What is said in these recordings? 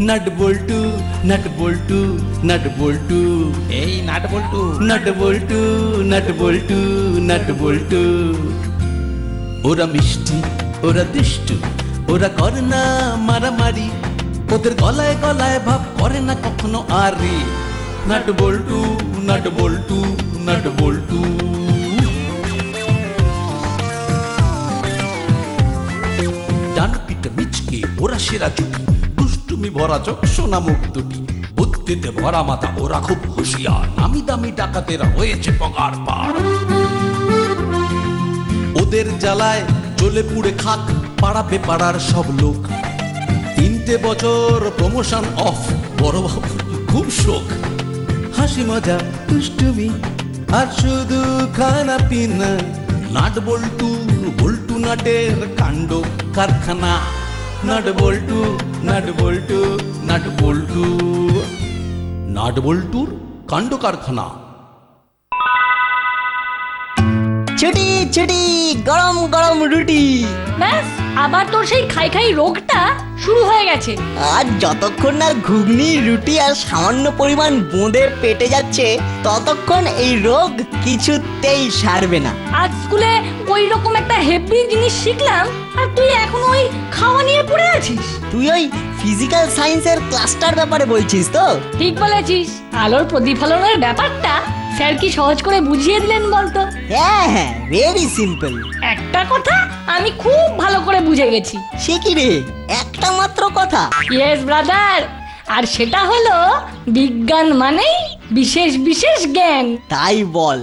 Nut বল্টু nut বল্টু nut বল্টু এই nut বল্টু। Nut বল্টু nut বল্টু nut বল্টু। ওরা মিষ্টি, ওরা দুষ্টু, ওরা করে না মারামারি, ওদের গলায় গলায় ভাব করে না কখনো আরে। নাট বল্টু নাট বল্টু নাট বল্টু। ডান পিঠে মিচকে ওরা সেরা জুটি, দুষ্টুমি ভরা চোখ সোনা মুখ দুটি, বুদ্ধিতে ভরা মাথা ওরা খুব হুঁশিয়ার, নামি দামি ডাকাতেরা হয়েছে পগার পার। ওদের জ্বালায় জ্বলে পুড়ে খাক পাড়াবে পাড়ার সব লোক। 3টে বছর প্রমোশন অফ, বড় বাবু খুব শোক। হাসি মজা দুষ্টুমি আর শুধু খানা পিনা, নাট বল্টু বল্টু নাটের কাণ্ড কারখানা। নাট বল্টু নাট বল্টু নাট বল্টু, নাট বল্টুর কাণ্ড কারখানা। ছুটি ছুটি, গরম গরম রুটি। ব্যাস, আবার তোর সেই খাই খাই রোগটা শুরু হয়ে গেছে। আর যতক্ষণ না ঘুগনি রুটি আর সামান্য পরিমাণ বোঁদের পেটে যাচ্ছে ততক্ষণ এই রোগ কিছুতেই সারবে না। আজ স্কুলে ওই রকম একটা হেভি জিনিস শিখলাম, আর তুই এখন ওই খাওয়া নিয়ে পড়ে আছিস। তুই ওই ফিজিক্যাল সায়েন্সের ক্লাসটার ব্যাপারে বলছিস তো? ঠিক বলেছিস, আলোর প্রতিফলনের ব্যাপারটা স্যার কি সহজ করে বুঝিয়ে দিলেন বলতো? হ্যাঁ হ্যাঁ, ভেরি সিম্পল। একটা কথা আমি খুব ভালো করে বুঝে গেছি। সে কি রে, একটা মাত্র কথা? ইয়েস ব্রাদার, আর সেটা হলো বিজ্ঞান মানেই বিশেষ বিশেষ জ্ঞান। তাই বল,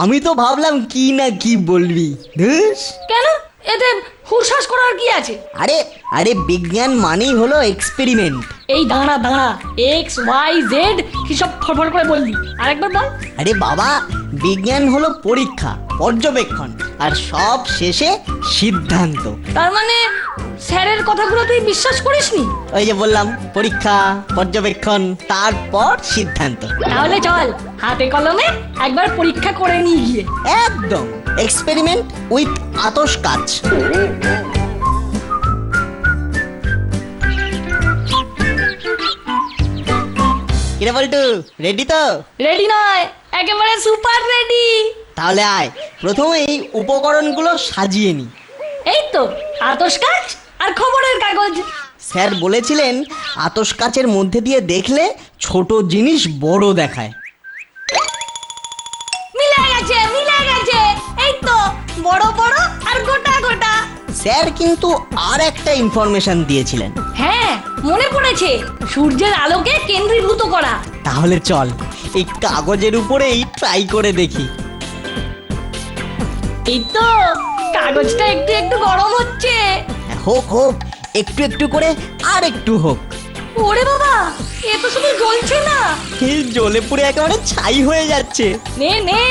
আমি তো ভাবলাম কি না কি বলবি। ধুস। কেন, এতে হুরশ্বাস করার কি আছে? আরে আরে, বিজ্ঞান মানেই হলো এক্সপেরিমেন্ট। এই দাঁড়া দাঁড়া, এক্স ওয়াই জেড কি সব ফড়ফড় করে বললি, আরেকবার বল। আরে বাবা, বিজ্ঞান হলো পরীক্ষা, পর্যবেক্ষণ আর সব শেষে সিদ্ধান্ত। তার মানে স্যারের কথাগুলো তুই বিশ্বাস করিসনি? ওই যে বললাম, পরীক্ষা, পর্যবেক্ষণ, তারপর সিদ্ধান্ত। তাহলে চল হাতে কলমে একবার পরীক্ষা করে নিয়ে গিয়ে। একদম, এক্সপেরিমেন্ট উইথ আতশ কাজ। কিরে বল্টু, রেডি তো? রেডি নয়, একেবারে সুপার রেডি। তাহলে আয়, প্রথমেই উপকরণগুলো সাজিয়ে নি। এই তো আতশ কাজ আর খবরের কাগজ। স্যার বলেছিলেন আতশ কাচের মধ্যে দিয়ে দেখলে ছোট জিনিস বড় দেখায়। মিলে গেছে মিলে গেছে, এই তো বড় বড় আর গোটা গোটা। স্যার কিন্তু আর একটা ইনফরমেশন দিয়েছিলেন। হ্যাঁ মনে পড়েছে, সূর্যের আলোকে কেন্দ্রীভূত করা। তাহলে চল এই কাগজের উপরেই ট্রাই করে দেখি। এই তো কাগজটা একটু একটু গরম হচ্ছে। হোক হোক, একটু একটু করে আর একটু হোক। ওরে বাবা, এ তো শুধু জ্বলছে না, এই জ্বলে পুড়ে একেবারে ছাই হয়ে যাচ্ছে। নে নে,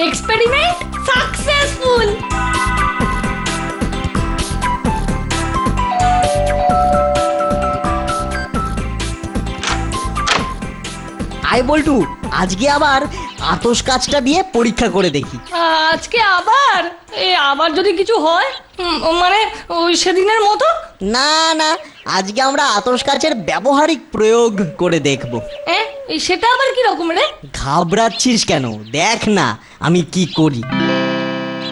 এক্সপেরিমেন্ট সাকসেসফুল। আয় বল্টু, আজকে আবার আতশ কাচটা দিয়ে পরীক্ষা করে দেখি। আজকে আবার আবার যদি কিছু হয়, মানে ওই সেদিনের মতো? না না, আজকে আমরা আতশ কাচের ব্যবহারিক প্রয়োগ করে দেখব। সেটা আবার কি রকম রে? ঘাবড়াচ্ছিস কেন, দেখ না আমি কি করি।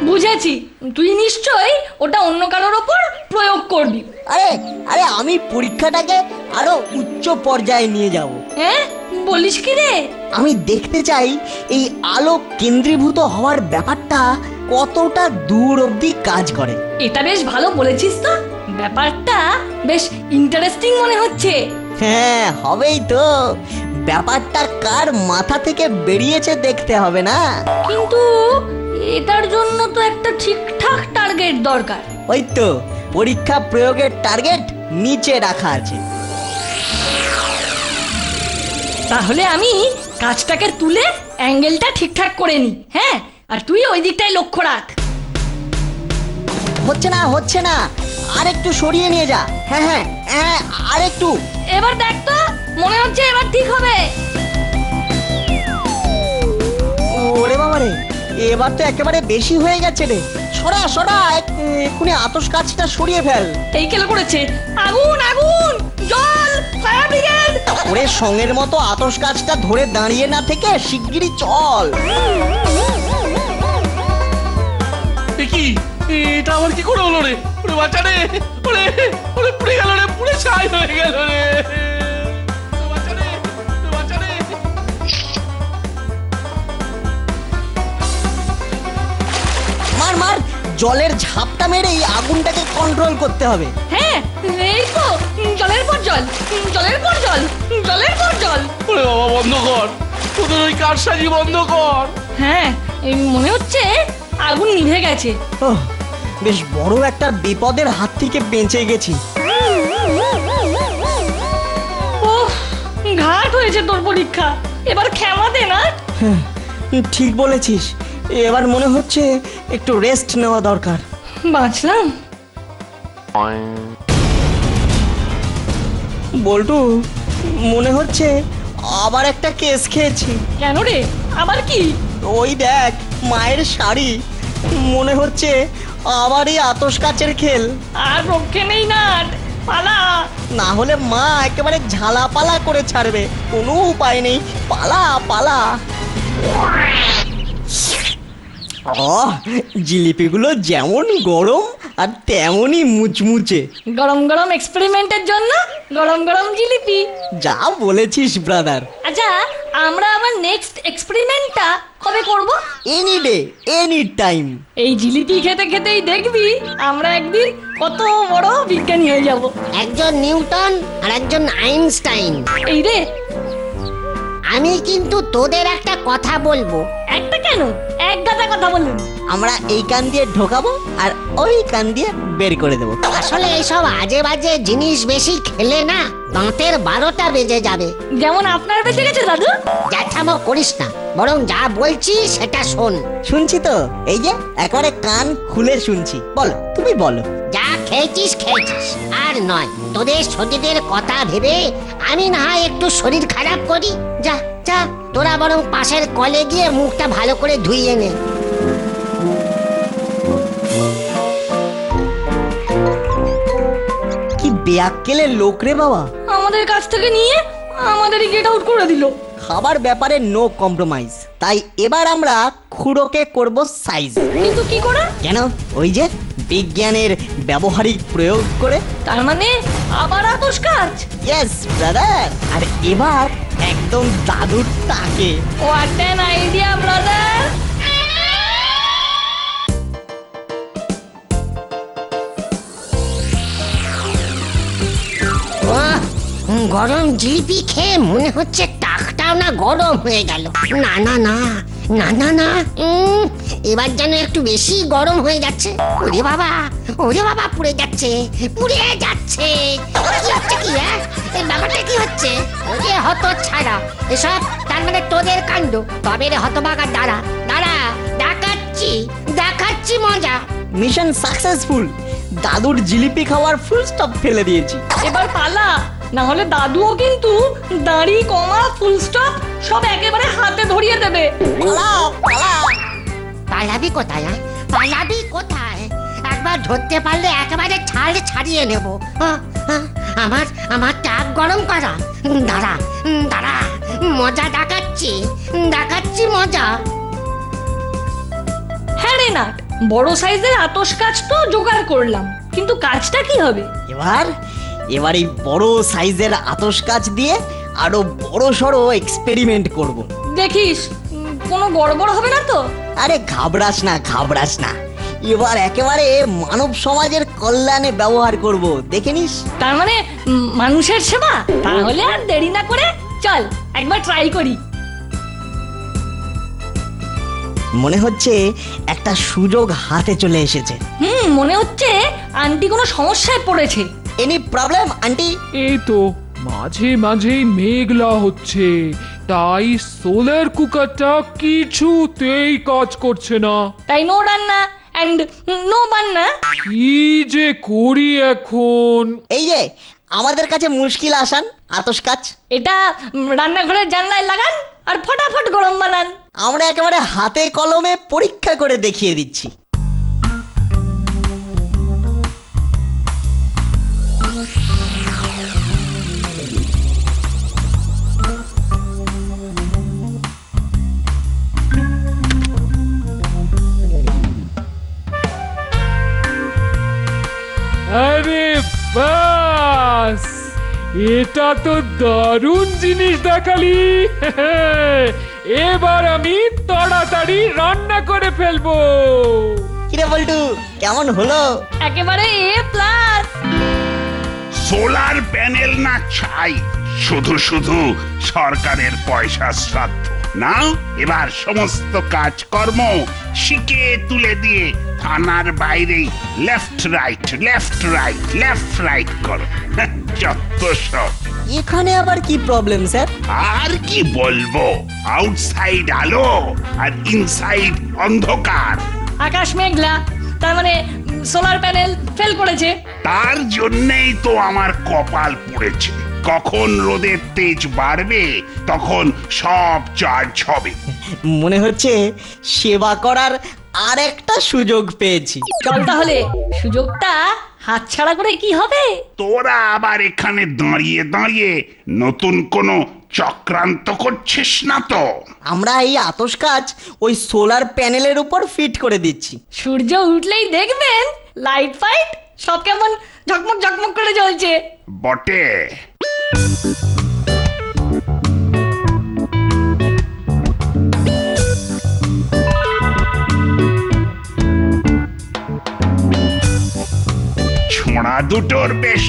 বুঝেছি, তুই নিশ্চয়ই ওটা অন্য কারোর ওপর প্রয়োগ করবি। আরে আরে, আমি পরীক্ষাটাকে আরো উচ্চ পর্যায়ে নিয়ে যাব। বলিস কি রে? আমি দেখতে চাই এই আলো কেন্দ্রীভূত হওয়ার ব্যাপারটা কতটা দূর অবধি কাজ করে। এটা বেশ ভালো বলেছিস তো, ব্যাপারটা বেশ ইন্টারেস্টিং মনে হচ্ছে। হ্যাঁ, হবেই তো। ব্যাপারটা কার মাথা থেকে বেরিয়েছে দেখতে হবে না? কিন্তু এটার জন্য তো একটা ঠিকঠাক টার্গেট দরকার। ওই তো, পরীক্ষা প্রয়োগের টার্গেট নিচে রাখা আছে। তাহলে আমি কাজটাকে তুলে অ্যাঙ্গেলটা ঠিকঠাক করে নি। হ্যাঁ, আর তুই ওই দিকটায় লক্ষ্য রাখ। হচ্ছে না হচ্ছে না, আর একটু সরিয়ে নিয়ে যা। হ্যাঁ হ্যাঁ হ্যাঁ, আর একটু। এবার দেখ তো, মনে হচ্ছে এবার ঠিক হবে। ওরে বাবা রে, এবার তো একেবারে বেশি হয়ে গেছে রে। সরা সরা এক্ষুনি আতস কাজটা সরিয়ে ফেল। এই কেলো করেছে, আগুন আগুন, জল, ফায়ার ব্রিগেড। ওরে সঙ্গের মতো আতস কাজটা ধরে দাঁড়িয়ে না থেকে শিগগিরই চল। কি এটা আবার কি করে হলো রে? ওরে বাঁচা রে, ওরে ওরে পুড়ে গেল রে, পুড়ে ছাই হয়ে গেল রে। বাঁচা রে, বাঁচা রে। মার মার, জলের ঝাপটা মেরে এই আগুনটাকে কন্ট্রোল করতে হবে। হ্যাঁ এই তো, জলের পর জল, জলের পর জল, জলের পর জল। ওরে বাবা বন্ধ কর, তোদের ওই কারসাজি বন্ধ কর। হ্যাঁ এই মনে হচ্ছে আগুন নিভে গেছে। ওহ, বেশ বড় একটা বিপদের হাত থেকে বেঁচে গেছি। ওহ, ঘাট হয়েছে তোর পরীক্ষা, এবার ক্ষমা দে না। হ্যাঁ, ঠিক বলেছিস, এবার মনে হচ্ছে একটু রেস্ট নেওয়া দরকার। বাঁচলাম। বল্টু, মনে হচ্ছে আবার একটা কেস খেয়েছি। কেন রে, আবার কি? ওই দেখ মায়ের শাড়ি, মনে হচ্ছে আবারই আতস কাচের খেল। আর রক্ষে নেই নাট, পালা। না হলে মা একেবারে ঝালাপালা করে ছাড়বে, কোনো উপায় নেই, পালা পালা। জিলিপিগুলো যেমন গরম আর তেমনই মুচমুচে। গরম গরম এক্সপেরিমেন্টের জন্য গরম গরম জিলিপি। যা বলেছিস ব্রাদার। আচ্ছা, আমরা আবার নেক্সট এক্সপেরিমেন্টটা কবে করব? Any day, any time. এই জিলিপি খেতে খেতেই দেখবি আমরা একদিন কত বড় বিজ্ঞানী হয়ে যাব। একজন নিউটন আর একজন আইনস্টাইন। এই রে, আমি কিন্তু তোদের একটা কথা বলবো। একটা কেন, এক গাদা কথা বলুন। আমরা এই কান দিয়ে ঢোকাবো আর ওই কান দিয়ে বের করে দেবো। আসলে এইসব আজে বাজে জিনিস বেশি খেলে না দাঁতের 12টা বেজে যাবে। যেমন আপনার বেঁচে গেছে দাদু। জ্যাঠামো করিস না, বরং যা বলছি সেটা শোন। শুনছি তো, এই যে একেবারে কান খুলে শুনছি, বলো তুমি বলো। যা খেয়েছিস খেয়েছিস, আর নয়। তোদের শরীরের কথা ভেবে আমি না হয় একটু শরীর খারাপ করি। যা যা, তোরা বরং পাশের কলে গিয়ে মুখটা ভালো করে ধুইয়ে নে। কি বেয়াক্কেলের লোক রে বাবা। আমাদের কাছ থেকে নিয়ে আমাদেরই গেট আউট করে দিল। খাবার ব্যাপারে নো কম্প্রোমাইজ, তাই এবার আমরা খুঁড়োকে করব সাইজ। কিন্তু কি করে? কেন, ওই যে বিজ্ঞানের ব্যবহারিক প্রয়োগ করে। তার মানে আবার আতস কাজ। ইয়েস ব্রাদার, আর এবার একদম দাদুর তাকে। What an idea brother. বাহ, গরম জিলিপি খেয়ে মনে হচ্ছে টাকটাও না গরম হয়ে গেল। না না না না না না, এবার যেন একটু বেশি গরম হয়ে যাচ্ছে। ওরে বাবা, ওরে বাবা, পুড়ে যাচ্ছে, পুড়ে যাচ্ছে। কি হচ্ছে কি? এই ব্যাপারটা কি হচ্ছে? ওরে হত ছাড়া, এসব তার মানে তোদের কাণ্ড। তবে রে হতবাগা, দাঁড়া দাঁড়া, দেখাচ্ছি দেখাচ্ছি মজা। মিশন সাকসেসফুল, দাদুর জিলিপি খাওয়ার ফুল স্টপ ফেলে দিয়েছি। এবার পালা, না হলে দাদুও কিন্তু দাড়ি কমা ফুল স্টপ সব একেবারে হাতে ধরিয়ে দেবে। পালাও পালাও। পালাবি কোথায়? পালাবি কোথায়? একবার ধরতে পারলে একেবারে ছাড়িয়ে নেব। আমার আমার টাক গরম করা। দাঁড়া দাঁড়া, মজা দেখাচ্ছি দেখাচ্ছি মজা। হ্যাঁ রে নাট, বড় সাইজের আতস কাজ তো জোগাড় করলাম, কিন্তু কাজটা কি হবে? এবার এই বড় সাইজের আতস কাচ দিয়ে আরো বড় সড়ো এক্সপেরিমেন্ট করব। দেখিস কোনো গড়বড় হবে না তো? আরে ঘাবড়াস না, ঘাবড়াস না, এবার একেবারে মানব সমাজের কল্যাণে ব্যবহার করব, দেখে নিস। তার মানে মানুষের সেবা? তাহলে আর দেরি না করে চল একবার ট্রাই করি। মনে হচ্ছে একটা সুযোগ হাতে চলে এসেছে। মনে হচ্ছে আন্টি কোনো সমস্যায় পড়েছে। Any problem aunty? এই তো মাঝে মাঝে মেঘলা হচ্ছে, তাই সোলার কুকারটা কিছুতেই কাজ করছে না। তাই নো রান্না অ্যান্ড নো বান্না। কি যে করি এখন? এই যে আমাদের কাছে মুশকিল আসান আতস কাচ, এটা রান্নাঘরের জানলায় লাগান আর ফটাফট গরম বানান। আমরা একেবারে হাতে কলমে পরীক্ষা করে দেখিয়ে দিচ্ছি। আরে বাস, এটা তো দারুণ জিনিস দেখালি। এবার আমি তাড়াতাড়ি রান্না করে ফেলবো। কিরে বল্টু, কেমন হলো? একেবারে A+। সোলার প্যানেল না ছাই, শুধু শুধু সরকারের পয়সা শ্রাদ্ধ না। এবার সমস্ত কাজকর্ম শিখে তুলে দিয়ে থানার বাইরে left right left right left right করো। যত সব। এখানে আবার কি প্রবলেম স্যার? আর কি বলবো, আউটসাইড আলো আর ইনসাইড অন্ধকার। আকাশ মেঘলা, তার মানে সোলার প্যানেল ফেল করেছে। তার জন্যই তো আমার কপাল পড়েছে। কখন রোদের তেজ বাড়বে তখন সব চার্জ হবে। মনে হচ্ছে সেবা করার আর একটা সুযোগ পেয়েছি। চল তাহলে, সুযোগটা হাতছাড়া করে কি হবে? তোরা আবার এখানে দাঁড়িয়ে দাঁড়িয়ে নতুন কোনো চক্রান্ত করছিস না তো? আমরা এই আতস কাজ ওই সোলার প্যানেলের উপর ফিট করে দিচ্ছি। সূর্য উঠলেই দেখবেন লাইট ফাইট সব কেমন ঝকমক ঝকমক করে জ্বলছে। বটে। ছোঁড়া দুটোর বেশ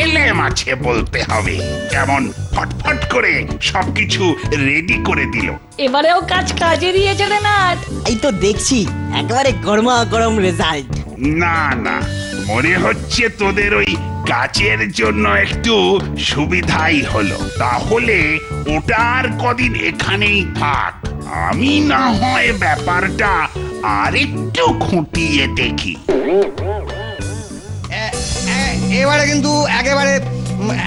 এলেম আছে বলতে হবে। কেমন ফটফট করে সবকিছু রেডি করে দিল। এবারেও কাজে দিয়েছে রে নাট। এই তো দেখছি একেবারে গরমা গরম রেজাল্ট। না না, মনে হচ্ছে তোদের ওই কাজের জন্য একটু সুবিধাই হলো। তাহলে ওটা আর কদিন এখানেই থাক। আমি না হয় ব্যাপারটা আর একটু খুঁটিয়ে দেখি। এবারে কিন্তু একেবারে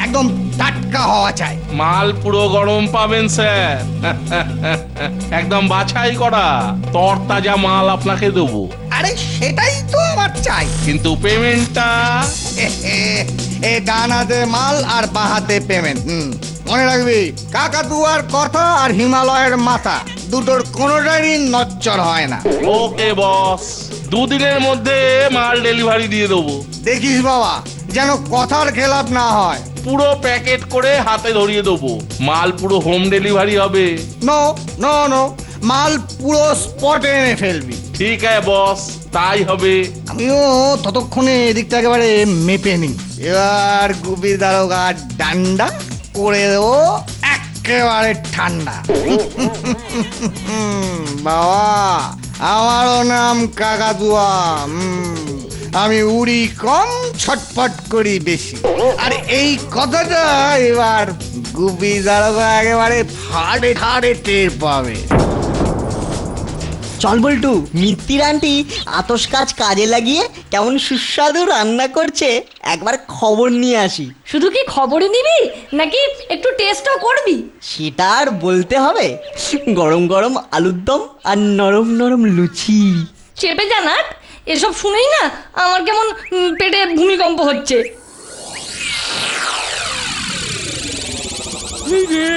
একদম টাটকা হওয়া চাই। মাল পুরো গরম পাবেন স্যার। একদম বাছাই করা তরতাজা মাল আপনাকে দেবো। আরে সেটাই তো আমার চাই। কিন্তু পেমেন্টটা এ ডান হাতে মাল আর বাঁ হাতে পেমেন্ট। মনে রাখবি, কাকাতুয়ার কথা আর হিমালয়ের মাথা দুটোর কোনোটারই নচ্চর হয় না। ওকে বস, দুদিনের মধ্যে মাল ডেলিভারি দিয়ে দেবো। দেখিস বাবা, যেন কথার খেলাপ না হয়। পুরো প্যাকেট করে হাতে ধরিয়ে দেবো। মাল পুরো হোম ডেলিভারি হবে। নো নো নো, মাল পুরো স্পটে এনে ফেলবি। ঠিক আছে বস, তাই হবে। আমিও ততক্ষণে এদিকটা একেবারে মেপে নিই। এবার গুপি দারোগা ডান্ডা করে দেবো একেবারে ঠান্ডা। বাবা, আমারও নাম কাকাতুয়া। আমি উড়ি কম, ছটফট করি বেশি। আর এই কথাটা এবার গুপি দারোগা একেবারে ফাড়ে ফাড়ে টের পাবে। চল বল্টু, মিত্তির আন্টি আতস কাজ কাজে লাগিয়ে কেমন সুস্বাদু রান্না করছে একবার খবর নিয়ে আসি। শুধু কি খবরে নিবি নাকি একটু টেস্টও করবি? সেটা আর বলতে হবে। গরম গরম আলুর দম আর নরম নরম লুচি। চেপে যা নাট, এসব শুনেই না আমার কেমন পেটে ভূমিকম্প হচ্ছে। এই রে,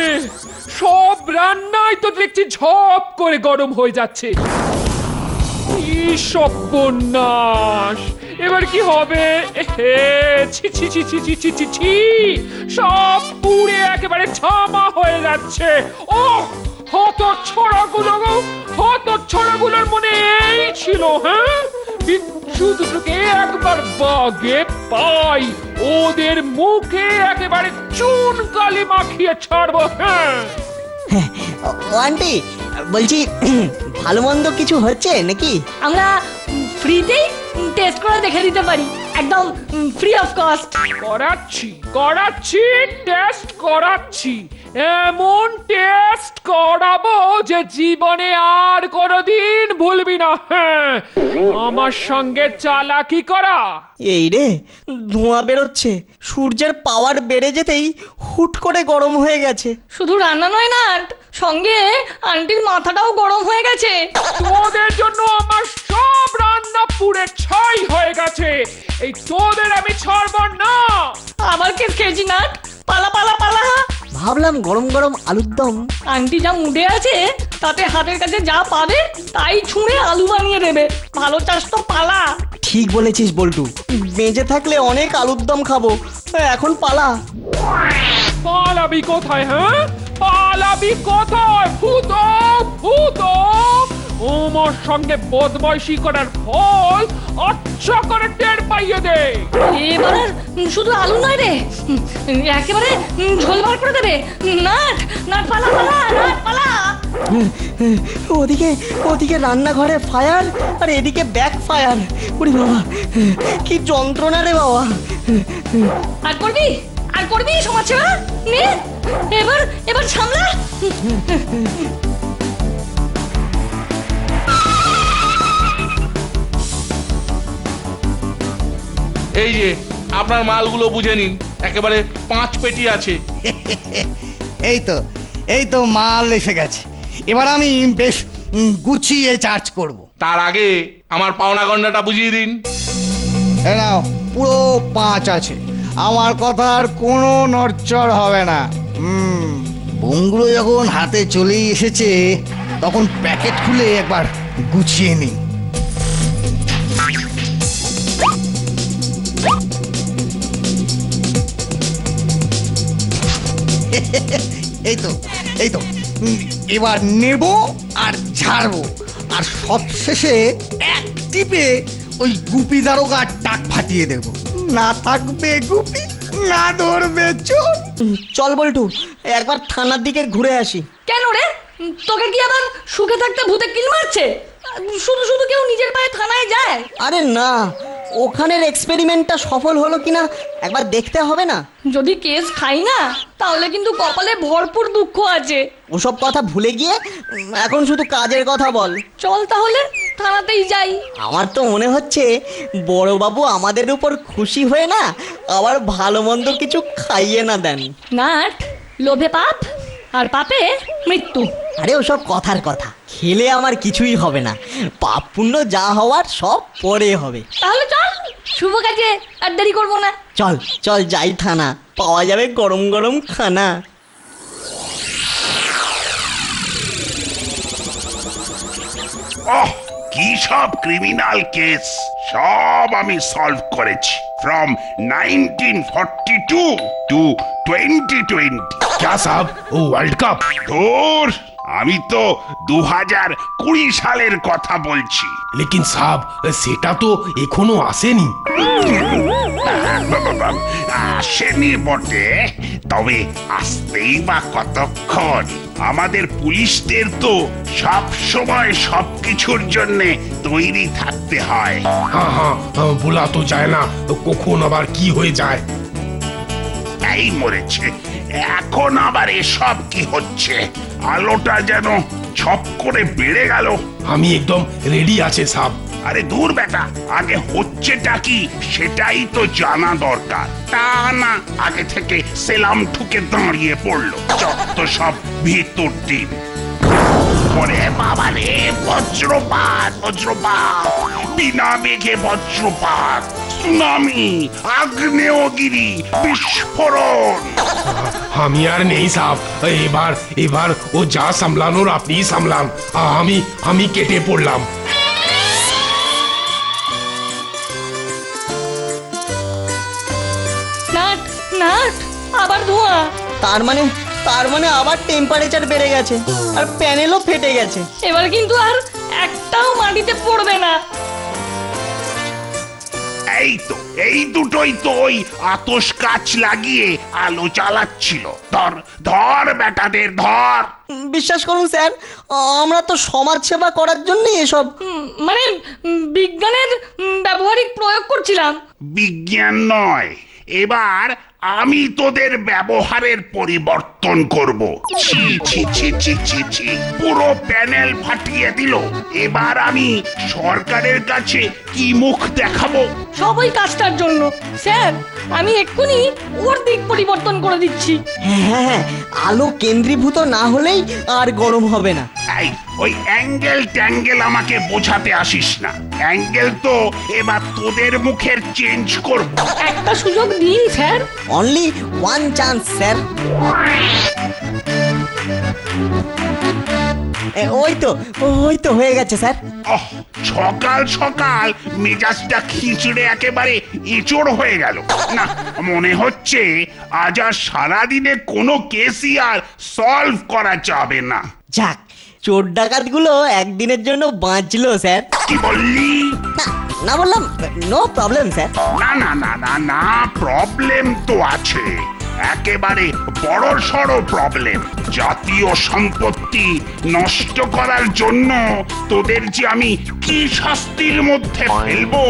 সব রান্নাই তো দেখছি ঝপ করে গরম হয়ে যাচ্ছে। কি সর্বনাশ! এবার কি হবে? ছি ছি ছি ছি ছি ছি ছি ছি, সব পুড়ে একেবারে ছামা হয়ে যাচ্ছে। ও হতচ্ছাড়াগুলোর মনে এই ছিল, হ্যাঁ, বিচ্ছু দুটোকে একবার বাগে পাই, ওদের মুখে একেবারে চুন কালি মাখিয়ে ছাড়বো। হ্যাঁ, ও আন্টি, বলছি ভালো মন্দ কিছু হচ্ছে নাকি? আমরা ফ্রিতেই টেস্ট করে দেখে দিতে পারি, একদম ফ্রি অফ কস্ট। করাচ্ছি টেস্ট করাচ্ছি। এমন টেস্ট করাবো যে জীবনে আর কোনোদিন ভুলবি না। হ্যাঁ, আমার সঙ্গে চালাকি করা। এই রে, ধোঁয়া বেরোচ্ছে। সূর্যের পাওয়ার বেড়ে যেতেই হুট করে গরম হয়ে গেছে। শুধু রান্না নয় নাট, সঙ্গে আন্টির মাথাটাও গরম হয়ে গেছে। তোদের জন্য আমার সব রান্না পুড়ে ছাই হয়ে গেছে। এই তোদের আমি ছাড়ব না। আবার কে খেয়েছি নাট, পালা পালা পালা। ভাবলাম গরম গরম আলুর দম। আন্টি যা মুডে আছে তাতে হাতের কাছে যা পাবে তাই ছুঁড়ে আলু বানিয়ে দেবে। ভালো চাষ তো পালা। ঠিক বলেছিস বল্টু, বেঁচে থাকলে অনেক আলুর দম খাবো। এখন পালা। পালাবি কোথায়? হ্যাঁ, পালাবি কোথায়? ভূত, ভূত! ওমর সঙ্গে বদমাইশি করার ফল আচ্ছা করে টের পাইয়ে দে। এবার আর শুধু আলু নয় রে, একেবারে ঝোল বার করে দেবে। নাট নাট পালা পালা, নাট পালা। ওদিকে ওদিকে রান্নাঘরে ফায়ার আর এদিকে ব্যাক ফায়ার। ওরে বাবা, কি যন্ত্রণা রে বাবা। আর করবি, আর করবি সমাজ সেবা? নে এবার, এবার সামলা। এই যে আপনার মালগুলো বুঝে নিন, একেবারে 5 পেটি আছে। এই তো মাল এসে গেছে। এবার আমি বেশ গুছিয়ে চার্জ করব। তার আগে আমার পাওনা গন্ডাটা বুঝিয়ে দিন। এ নাও, পুরো 5 আছে। আমার কথার কোনো নড়চড় হবে না। বোমগুলো যখন হাতে চলেই এসেছে, তখন প্যাকেট খুলে একবার গুছিয়ে নিই। এই তো এবার নেব আর ঝাড়বো, আর সবশেষে এক টিপে ওই গুপি দারোগার টাক ফাটিয়ে দেব। না থাকবে গুপি, না ধরবে চোর। চল বল্টু, একবার থানার দিকে ঘুরে আসি। কেন রে, তোকে কি আবার সুখে থাকতে ভূতে কিল মারছে? শুধু শুধু কেউ নিজের পায়ে থানায় যায়? আরে না, ওখানের এক্সপেরিমেন্টটা সফল হলো কিনা একবার দেখতে হবে না? যদি কেস খাই না, তাহলে কিন্তু কপালে ভরপুর দুঃখ আছে। ওসব কথা ভুলে গিয়ে এখন শুধু কাজের কথা বল। চল তাহলে থানাতেই যাই। আমার তো মনে হচ্ছে বড়বাবু আমাদের উপর খুশি হয়ে না আবার ভালো মন্দ কিছু খাইয়ে না দেন। নাট, লোভে পাপ আর পাপে মৃত্যু। আরে ওসব কথার কথা, খেলে আমার কিছুই হবে না। পাপ পুণ্য যা হওয়ার সব পরে হবে। তাহলে চল, শুভ কাজে আর দেরি করবো না। চল চল যাই থানা, পাওয়া যাবে গরম গরম খানা। ওহ, কি সব ক্রিমিনাল কেস সব আমি সলভ করেছি। From 1942 to 2020। क्या साहब वो वर्ल्ड कप? ধুর, আমি তো 2020 সালের কথা বলছি। लेकिन साहब সেটা তো এখনো আসেনি। আসেনি বটে, তবে আসতেই বা কতক্ষণ? আমাদের পুলিশদের তো সব সময় সবকিছুর জন্য তৈরি থাকতে হয়। हाँ हाँ বলা তো যায় না কখন আবার কি হয়ে যায়। এই মরেছে, এখন আবার এসব কি হচ্ছে? আলোটা যেন ছপ করে বেড়ে গেল। আমি একদম রেডি আছে সাহেব। আরে দূর বেটা, আগে হচ্ছেটা কি সেটাই তো জানা দরকার। তা না আগে থেকে সেলাম ঠুকে দাঁড়িয়ে পড়লো, যত সব ভিতর ডিম। ওরে বাবা রে, বজ্রপাত বজ্রপাত, বিনা মেঘে বজ্রপাত, সুনামি, আগ্নেয়গিরি, বিস্ফোরণ। আমি আর নেই সাহেব, এবার এবার ও যা সামলানোর আপনি সামলান, আমি কেটে পড়লাম। নাট নাট, আবার ধোঁয়া। তার মানে আবার টেম্পারেচার বেড়ে গেছে আর প্যানেলও ফেটে গেছে। এবার কিন্তু আর একটাও মাটিতে পড়বে না। এই তো এই দুটোই তো ওই আতশ কাচ লাগিয়ে আলো চালাচ্ছিল। ধর ধর বেটাদের ধর। বিশ্বাস করুন স্যার, আমরা তো সমাজ সেবা করার জন্য এসব। মানে বিজ্ঞানের ব্যবহারিক প্রয়োগ করছিলাম। বিজ্ঞান নয়, এবার আমি তোদের ব্যবহারের পরিবর্তন করব। ছি ছি ছি ছি ছি ছি, পুরো প্যানেল ফাটিয়ে দিল। এবার আমি সরকারের কাছে কি মুখ দেখাবো? সব ওই কাজটার জন্য। স্যার, আমি এক্ষুনি ওর দিক পরিবর্তন করে দিচ্ছি। হ্যাঁ, আলো কেন্দ্রীভূত না হলেই আর গরম হবে না। এই ওই অ্যাঙ্গেল ট্যাঙ্গেল আমাকে বোঝাতে আসিস না। অ্যাঙ্গেল তো এবার তোদের মুখের চেঞ্জ করব। একটা সুযোগ দিন sir. Only one chance sir. ওই তো হয়ে গেছে স্যার। ওহ, সকাল সকাল মেজাজটা খিচড়ে একেবারে এঁচড় হয়ে গেল। না, মনে হচ্ছে আজ আর সারাদিনে কোনো কেসই আর সলভ করা যাবে না। যাক, চোর ডাকাত গুলো একদিনের জন্য বাঁচলো স্যার। কি বললি? না না বললাম, নো প্রবলেম স্যার। না না না না না, প্রবলেম তো আছে, একেবারে বড় সড় প্রবলেম। জাতীয় সম্পত্তি নষ্ট করার জন্য তোদের যে আমি কি শাস্তির মধ্যে ফেলবো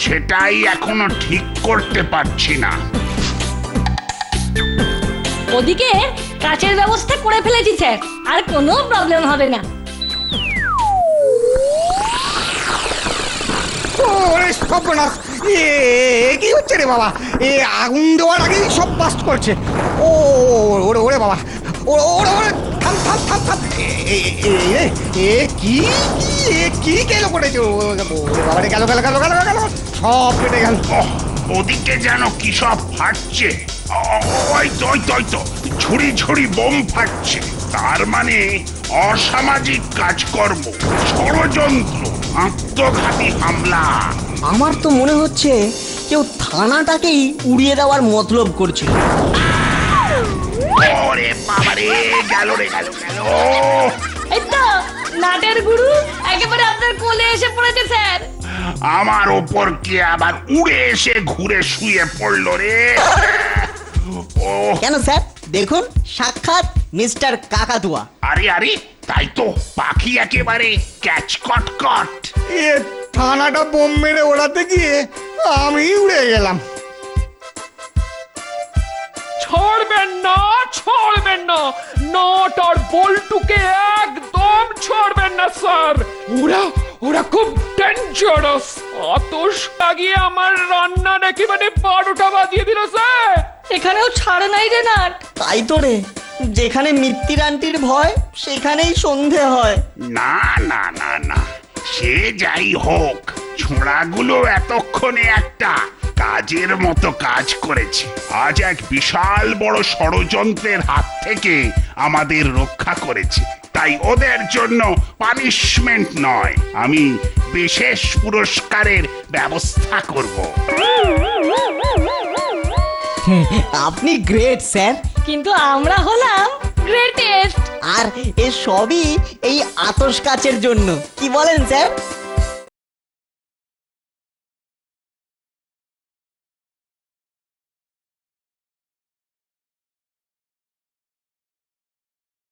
সেটাই এখনো ঠিক করতে পারছি না। ওদিকে কাচের ব্যবস্থা করে ফেলেছি স্যার, আর কোনো প্রবলেম হবে না। ওরে সর্বনাশ! কি হচ্ছে রে বাবা? আগুন দেওয়ার আগেই সব বাস্ট করছে। ওরে ওরে বাবা, ওরে ওরে, থাম থাম থাম থাম! কি গেল করেছে? বাবা রে, গেল গেল গেল গেল গেল, সব কেটে গেল। ওহ, ওদিকে যেন কি সব ফাটছে। ওই তো ওই তো ওই তো, ঝুড়ি ঝুড়ি বোম ফাটছে। তার মানে অসামাজিক কাজকর্ম, ষড়যন্ত্র, আত্মঘাতী হামলা। আমার তো মনে হচ্ছে কেউ থানাটাকেই উড়িয়ে দেওয়ার মতলব করছিল। ওরে বাবারে, গেল রে, গেল গেল। এই তো নাটের গুরু একেবারে আপনার কোলে এসে পড়েছে স্যার। আমার ওপর কে আবার উড়ে এসে ঘুরে শুয়ে পড়লো রে? ও, কেন স্যার, দেখুন সাক্ষাৎ মিস্টার কাকাতুয়া। আরে আরে, তাই তো, পাখি একেবারে ক্যাচ কট কট। থানাটা বোম মেরে ওড়াতে গিয়ে আমি উড়ে গেলাম। ছাড়বেন না, ছাড়বেন না, নট আর বল্টুকে একদম ছাড়বেন না স্যার। ওরা ওরা খুব ডেঞ্জারাস। আতশ লাগিয়ে আমার রান্নার একেবারে 12টা বাজিয়ে দিল স্যার। এখানেও ছাড় নাই রে নাট। তাই তো রে, যেখানে মিত্তির আন্টির ভয় সেখানেই সন্ধে হয়। না না না না, সে যাই হোক, ছোঁড়াগুলো এতক্ষণে একটা কাজের মতো কাজ করেছে। আজ এক বিশাল বড় ষড়যন্ত্রের হাত থেকে আমাদের রক্ষা করেছে। তাই ওদের জন্য পানিশমেন্ট নয়, আমি বিশেষ পুরস্কারের ব্যবস্থা করব। আপনি গ্রেট স্যার। কিন্তু আমরা হলাম গ্রেটেস্ট। আর এ সবই এই আতশ কাচের জন্য, কি বলেন স্যার?